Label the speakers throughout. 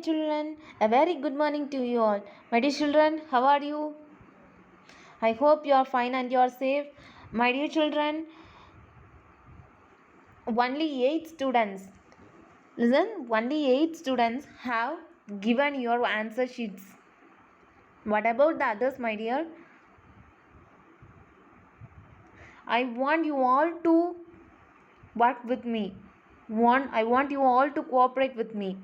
Speaker 1: dear children. A very good morning to you all. My dear children, how are you? I hope you are fine and you are safe. My dear children, only 8 students. Listen, only 8 students have given your answer sheets. What about the others, my dear? I want you all to work with me. I want you all to cooperate with me.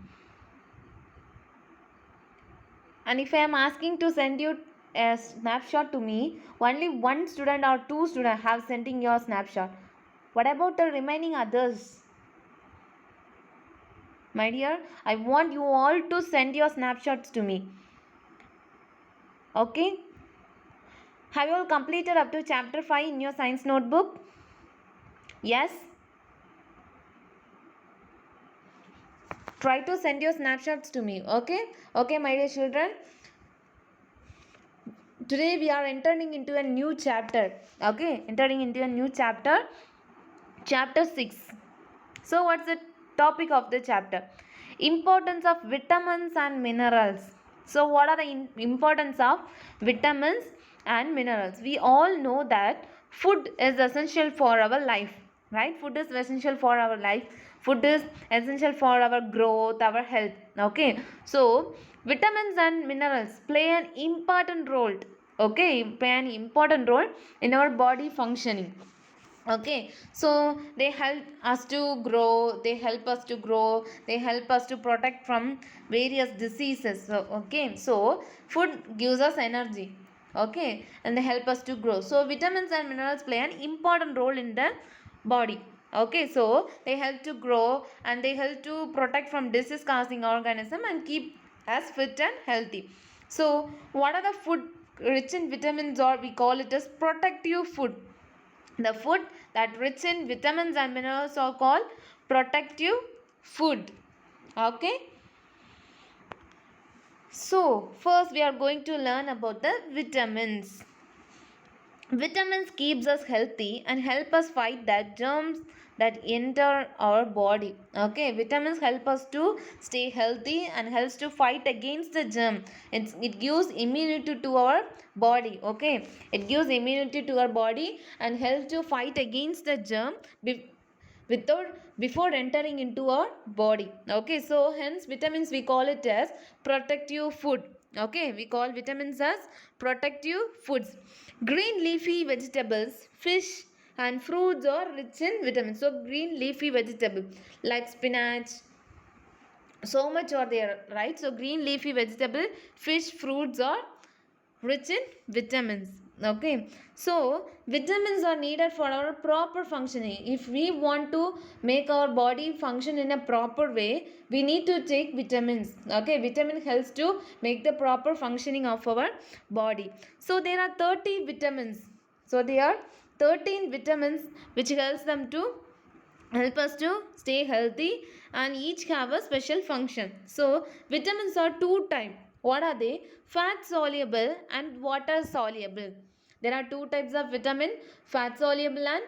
Speaker 1: And if I am asking to send you a snapshot to me, only one student or two students have sent in your snapshot. What about the remaining others? My dear, I want you all to send your snapshots to me. Okay? Have you all completed up to chapter 5 in your science notebook? Yes? Try to send your snapshots to me. Okay? Okay, my dear children. Today we are entering into a new chapter. Okay? Entering into a new chapter. Chapter 6. So what's the topic of the chapter? Importance of vitamins and minerals. So what are the importance of vitamins and minerals? We all know that food is essential for our life, right? Food is essential for our life. Food is essential for our growth, our health. Okay, so vitamins and minerals play an important role. Okay, play an important role in our body functioning. Okay, so they help us to grow, they help us to grow, they help us to protect from various diseases. So okay, so food gives us energy. Okay, and they help us to grow. So vitamins and minerals play an important role in the body. Okay, so they help to grow and they help to protect from disease causing organism and keep us fit and healthy. So what are the food rich in vitamins, or we call it as protective food? The food that rich in vitamins and minerals are called protective food. Okay. So first we are going to learn about the vitamins. Vitamins keeps us healthy and help us fight that germs that enter our body. Okay, vitamins help us to stay healthy and helps to fight against the germ. It gives immunity to our body. Okay, it gives immunity to our body and helps to fight against the germ without before entering into our body. Okay, so hence vitamins we call it as protective food. Okay, we call vitamins as protective foods. Green leafy vegetables, fish and fruits are rich in vitamins. So green leafy vegetable like spinach, so much are there, right? So green leafy vegetable, fish, fruits are rich in vitamins. Okay, so vitamins are needed for our proper functioning. If we want to make our body function in a proper way, we need to take vitamins. Okay, vitamin helps to make the proper functioning of our body. So there are 30 vitamins. So there are 13 vitamins which help us to stay healthy, and each have a special function. So vitamins are two types. What are they? Fat soluble and water soluble. There are two types of vitamin: fat soluble and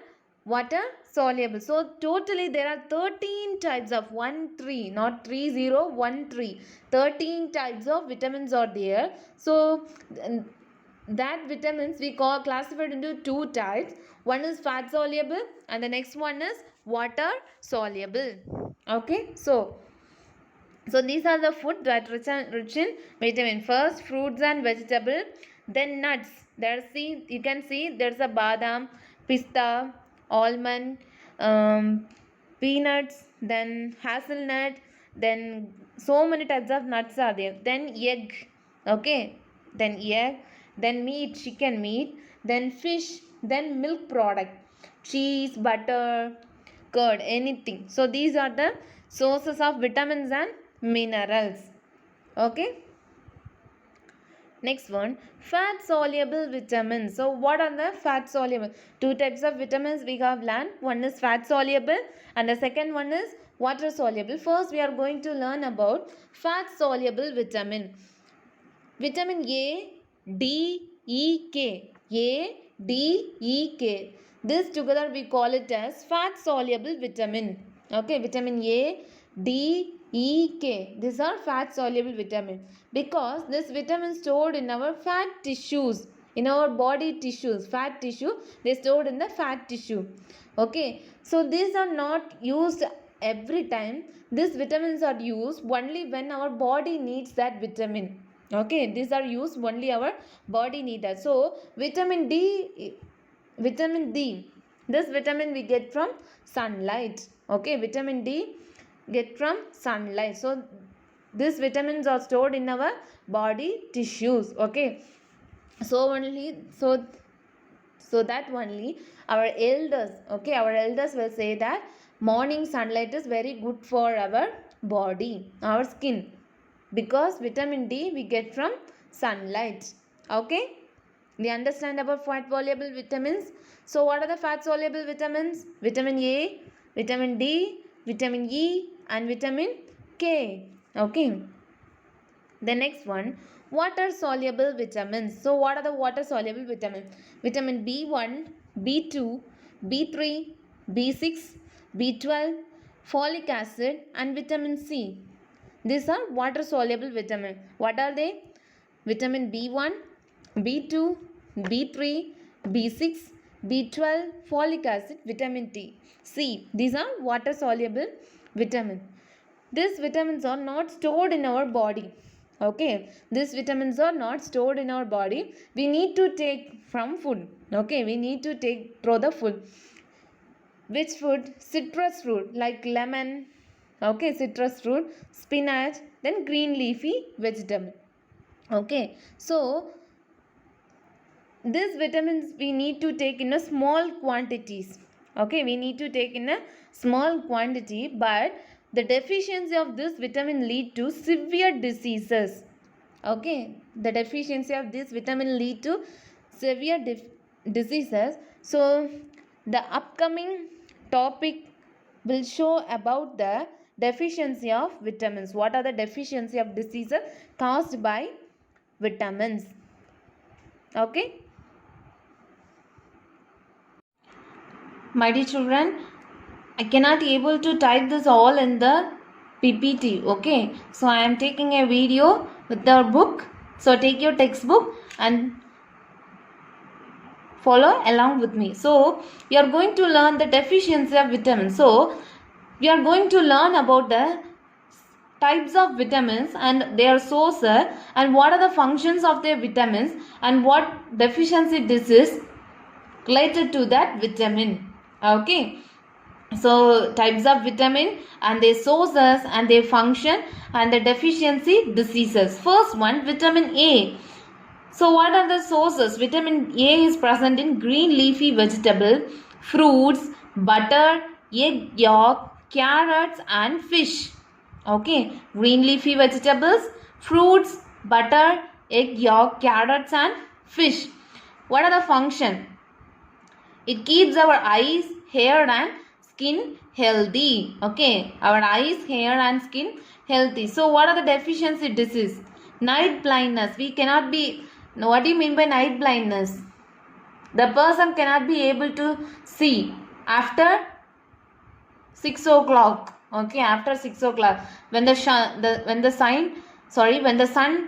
Speaker 1: water soluble. So totally there are 13 types of 1 3, not 30, 1 3. 13 types of vitamins are there. So that vitamins we call classified into two types. One is fat soluble and the next one is water soluble. Okay, so these are the food that rich in vitamin. First fruits and vegetable, then nuts. You can see there's a badam, pista, almond, peanuts, then hazelnut, then so many types of nuts are there. Then egg. Okay, then egg, then meat, chicken meat, then fish, then milk product, cheese, butter, curd, anything. So these are the sources of vitamins and minerals. Okay, next one, fat soluble vitamins. So what are the fat soluble? Two types of vitamins we have learned. One is fat soluble and the second one is water soluble. First we are going to learn about fat soluble vitamin. Vitamin A, D, E, K. A, D, E, K. This together we call it as fat soluble vitamin. Okay, vitamin A, D, E, K. These are fat soluble vitamins because this vitamin stored in our fat tissues, in our body tissues, fat tissue, they stored in the fat tissue. Okay, so these are not used every time. These vitamins are used only when our body needs that vitamin. Okay, these are used only our body need that. So vitamin D, this vitamin we get from sunlight. Okay, vitamin D get from sunlight. So these vitamins are stored in our body tissues. Okay, so that only our elders, okay, our elders will say that morning sunlight is very good for our body, our skin, because vitamin D we get from sunlight. Okay, we understand about fat soluble vitamins. So what are the fat soluble vitamins? Vitamin A, vitamin D, vitamin E and vitamin K. Okay, the next one, water soluble vitamins. So what are the water soluble vitamins? Vitamin B1, B2, B3, B6, B12, folic acid and vitamin C. These are water soluble vitamins. What are they? Vitamin B1, B2, B3, B6, B12, folic acid, vitamin C. These are water soluble vitamins. These vitamins are not stored in our body. Okay, these vitamins are not stored in our body. We need to take from food. Okay, we need to take through the food. Which food? Citrus fruit like lemon. Okay, citrus fruit, spinach, then green leafy vegetable. Okay, so these vitamins we need to take in a small quantities. Okay, we need to take in a small quantity, but the deficiency of this vitamin lead to severe diseases. Okay, the deficiency of this vitamin lead to severe diseases. So the upcoming topic will show about the deficiency of vitamins. What are the deficiency of diseases caused by vitamins? Okay, my dear children, I cannot able to type this all in the PPT. Okay, so I am taking a video with the book. So take your textbook and follow along with me. So we are going to learn the deficiency of vitamins. So we are going to learn about the types of vitamins and their sources and what are the functions of their vitamins and what deficiency disease related to that vitamin. Okay, so types of vitamin and their sources and their function and the deficiency diseases. First one, vitamin A. So what are the sources? Vitamin A is present in green leafy vegetable, fruits, butter, egg yolk, carrots and fish. Okay, green leafy vegetables, fruits, butter, egg yolk, carrots and fish. What are the function? It keeps our eyes, hair and skin healthy. Okay, our eyes, hair and skin healthy. So what are the deficiency disease? Night blindness. We cannot be, what do you mean by night blindness? The person cannot be able to see after 6 o'clock. Okay, after 6 o'clock. When the sun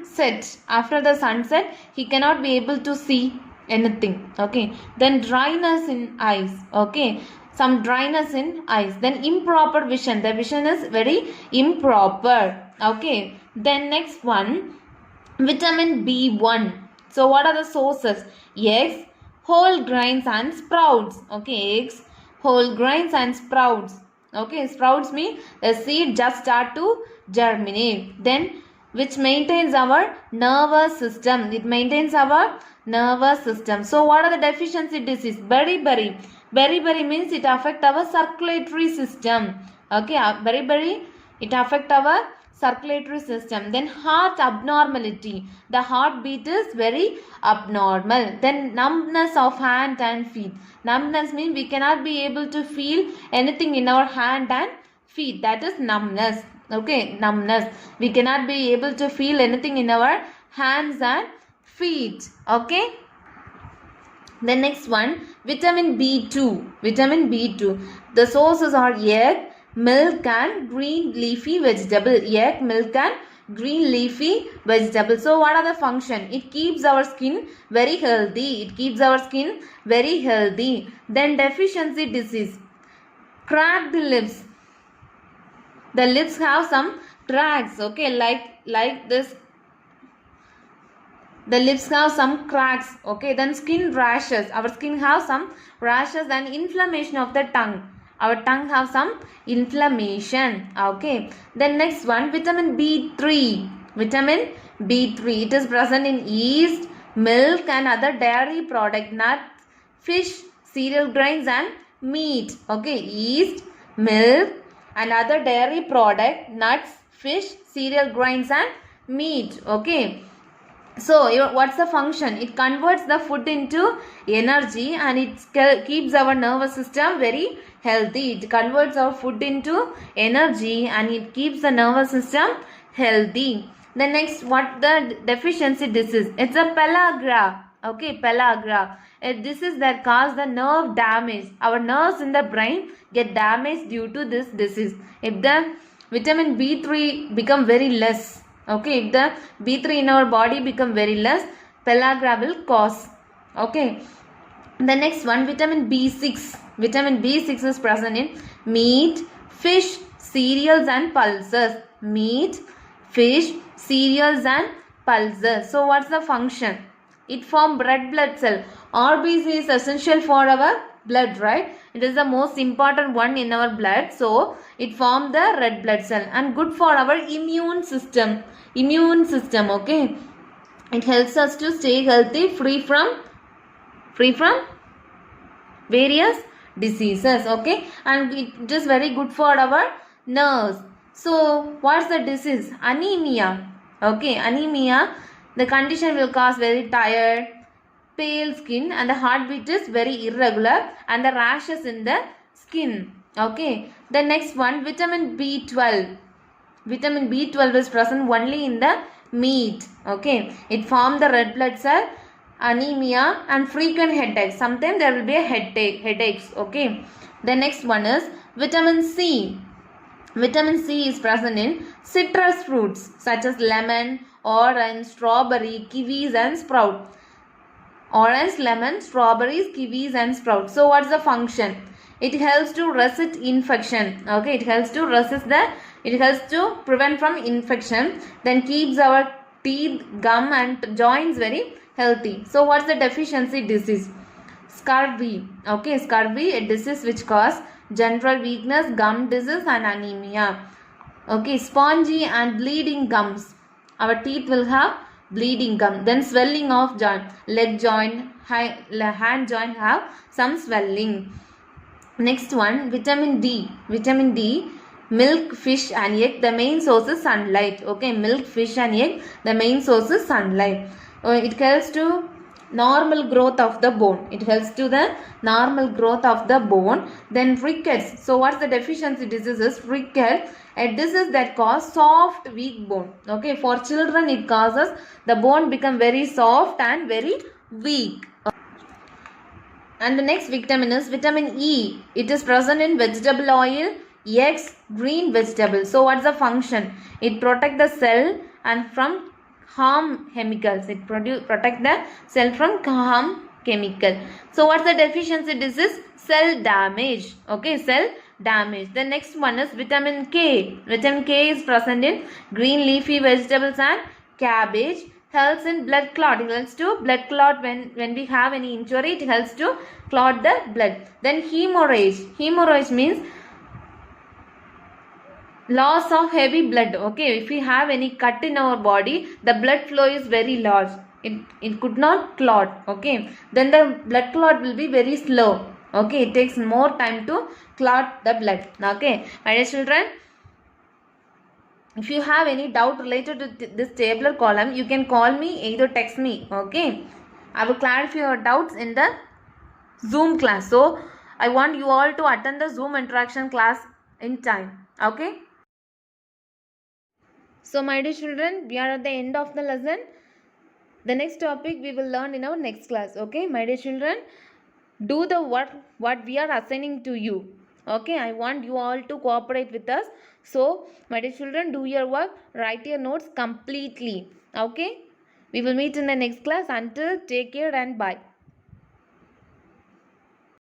Speaker 1: sets, after the sunset, he cannot be able to see anything. Okay, then dryness in eyes. Okay, some dryness in eyes. Then improper vision. The vision is very improper. Okay, then next one, vitamin B1. So what are the sources? Eggs, whole grains and sprouts. Okay, eggs, whole grains and sprouts. Okay, sprouts mean the seed just start to germinate. Then which maintains our nervous system. It maintains our nervous system. So what are the deficiency disease? Beriberi. Beriberi means it affect our circulatory system. Okay, beriberi, it affect our circulatory system. Then heart abnormality. The heartbeat is very abnormal. Then numbness of hand and feet. Numbness means we cannot be able to feel anything in our hand and feet. That is numbness. Okay, numbness. We cannot be able to feel anything in our hands and feet. Okay. The next one, vitamin B2. Vitamin B2. The sources are egg, milk and green leafy vegetable. Egg, milk and green leafy vegetable. So what are the function? It keeps our skin very healthy. It keeps our skin very healthy. Then deficiency disease. Cracked lips. The lips have some cracks, okay, like this. The lips have some cracks, okay. Then skin rashes. Our skin have some rashes and inflammation of the tongue. Our tongue have some inflammation, okay. Then next one, vitamin B3. Vitamin B3. It is present in yeast, milk and other dairy product, nuts, fish, cereal grains and meat, okay. Yeast, milk and other dairy product, nuts, fish, cereal grains and meat, okay. So what's the function? It converts the food into energy and it keeps our nervous system very healthy. It converts our food into energy and it keeps the nervous system healthy. The next, what the deficiency disease? It's a pellagra. Okay, pellagra. A disease that causes the nerve damage. Our nerves in the brain get damaged due to this disease. If the vitamin B3 become very less, okay, if the B3 in our body become very less, pellagra will cause, okay. The next one, vitamin B6. Vitamin B6 is present in meat, fish, cereals and pulses. Meat, fish, cereals and pulses. So what's the function? It forms red blood cell. RBC is essential for our blood, right? It is the most important one in our blood. So it forms the red blood cell and good for our immune system. Immune system, okay. It helps us to stay healthy, free from various diseases, okay. And it is very good for our nerves. So what's the disease? Anemia, okay. Anemia, the condition will cause very tired, pale skin and the heartbeat is very irregular and the rashes in the skin, okay. The next one, vitamin B12. Vitamin B12 is present only in the meat, okay. It forms the red blood cell, anemia and frequent headaches. Sometimes there will be a headaches, okay. The next one is vitamin C. Vitamin C is present in citrus fruits such as lemon, orange, strawberry, kiwis and sprout. Orange, lemon, strawberries, kiwis and sprout. So what's the function? It helps to resist infection, okay. It helps to prevent from infection. Then keeps our teeth, gum and joints very healthy. So what's the deficiency disease? Scurvy, okay. Scurvy, a disease which cause general weakness, gum disease and anemia, okay. Spongy and bleeding gums. Our teeth will have bleeding gum. Then swelling of joint, leg joint, hand joint have some swelling. Next one, vitamin D. Vitamin D, milk, fish and egg, the main source is sunlight, okay. Milk, fish and egg, the main source is sunlight. It helps to normal growth of the bone. It helps to the normal growth of the bone. Then rickets. So what's the deficiency diseases? Rickets, a disease that causes soft weak bone, okay. For children it causes the bone become very soft and very weak. And the next vitamin is vitamin E. It is present in vegetable oil, eggs, green vegetables. So what's the function? It protects the cell and from harm chemicals. It protect the cell from harm chemical. So what's the deficiency disease? Cell damage, okay. Cell damage. The next one is vitamin K. Vitamin K is present in green leafy vegetables and cabbage. Helps in blood clot. It helps to blood clot when we have any injury. It helps to clot the blood. Then hemorrhage. Hemorrhage means loss of heavy blood, okay. If we have any cut in our body, the blood flow is very large. It could not clot, okay. Then the blood clot will be very slow, okay. It takes more time to clot the blood, okay. My dear children, if you have any doubt related to this tabular column, you can call me, either text me, okay. I will clarify your doubts in the Zoom class. So I want you all to attend the Zoom interaction class in time, okay. So my dear children, we are at the end of the lesson. The next topic we will learn in our next class, okay. My dear children, do the what we are assigning to you. Okay, I want you all to cooperate with us. So, my dear children, do your work, write your notes completely. Okay, we will meet in the next class. Until, take care and bye.